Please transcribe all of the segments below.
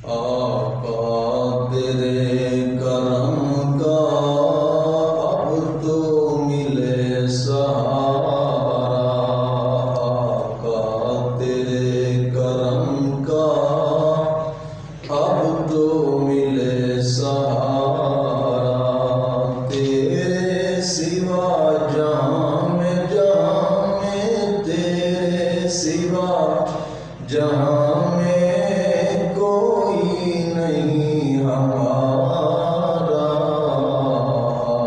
آقا تیرے کرم کا اب تو ملے سہارا، آقا تیرے کرم کا اب تو ملے سہارا، تیرے سوا جہاں میں تیرے سوا جہاں میں کوئی نہیں ہمارا،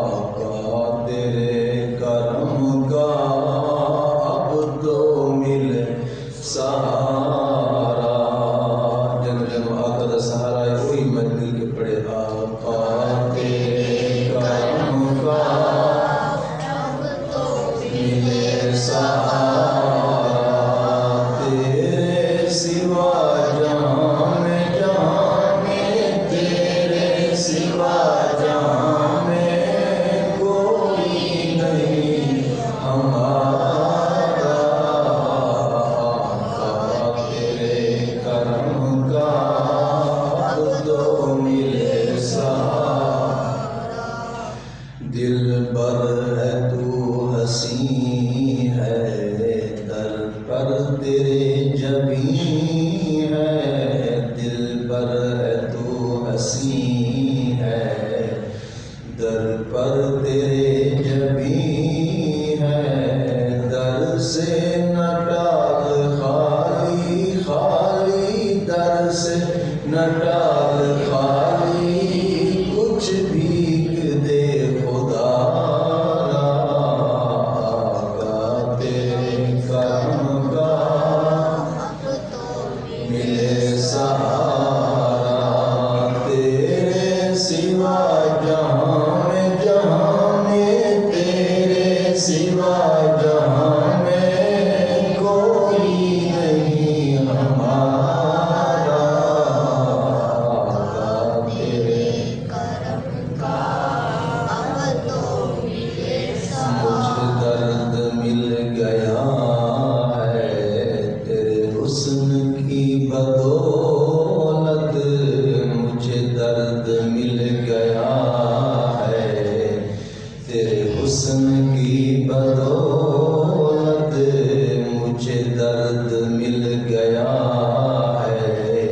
آقا تیرے کرم کا اب تو ملے سہارا۔ جن جن آقا دا سہارا ہے وہی مل کے پڑھے، آقا تیرے کرم کا اب تو ملے سہارا، تیرے سوا جہاں میں تیرے سوا جہاں میں کوئی نہیں ہمارا، آقا تیرے کرم کا اب تو ملے سہارا، دل بر ہے تو حسین ہے در پر تیرے جبیں ہے، دل بر ہے تو حسین ہے در پر تیرے جبیں ہے، در سے نہ ٹال خالی خالی، در سے نہ ٹال خالی، کچھ بھیک دے خدا را، آقا تیرے کرم کا اب تو ملے سہارا، تیرے سوا جہاں میں تیرے سوا جہاں میں کوئی نہیں ہمارا، آقا تیرے کرم کا اب تو ملے سہارا، مجھے درد مل گیا ہے تیرے حسن کی بدولت، مجھے درد مل گیا ہے تیرے حسن کی بدولت، مجھے درد مل گیا ہے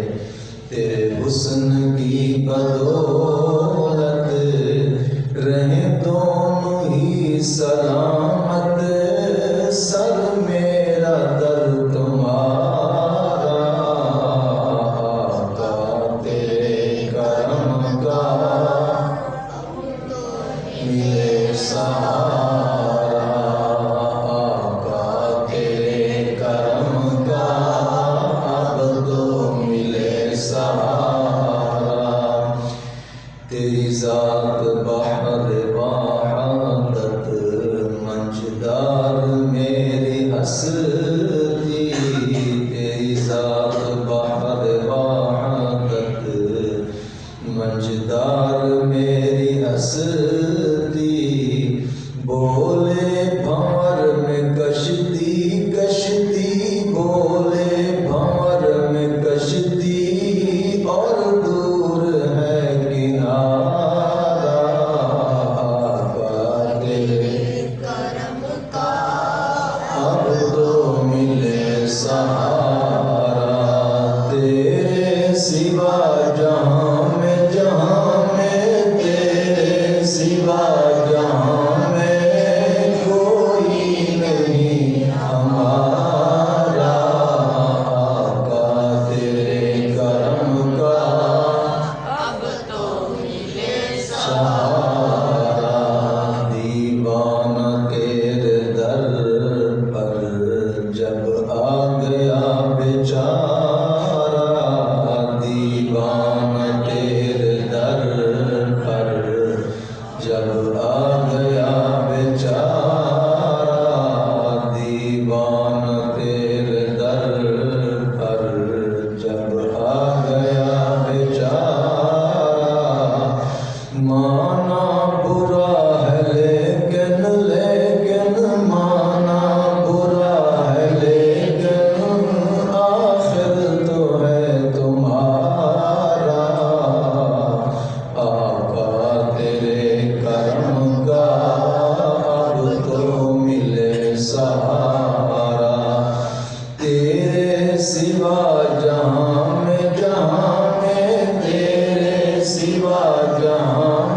تیرے حسن کی بدولت، رہیں دونوں ہی سلامت، سر میرا در تمہارا، آقا تیرے کرم کا اب تو ملے سہارا، آقا تیرے کرم کا اب تو ملے سہارا، تیری ذات بحر وحدت منجدار میری ہستی، تیری ذات بحر وحدت منجدار میری ہستی، بولے بھنور میں کشتی کشتی، بولے بھنور میں کشتی، اور دور ہے کنارہ، آقا تیرے کرم کا اب تو ملے سہارا، تیرے سوا جہاں میں تیرے سوا جہاں میں کوئی نہیں ہمارا، آقا تیرے کرم کا اب تو ملے سہارا، دیوانہ تیرے در پر جب آ گیا بیچارہ، دیوانہ سوا جہاں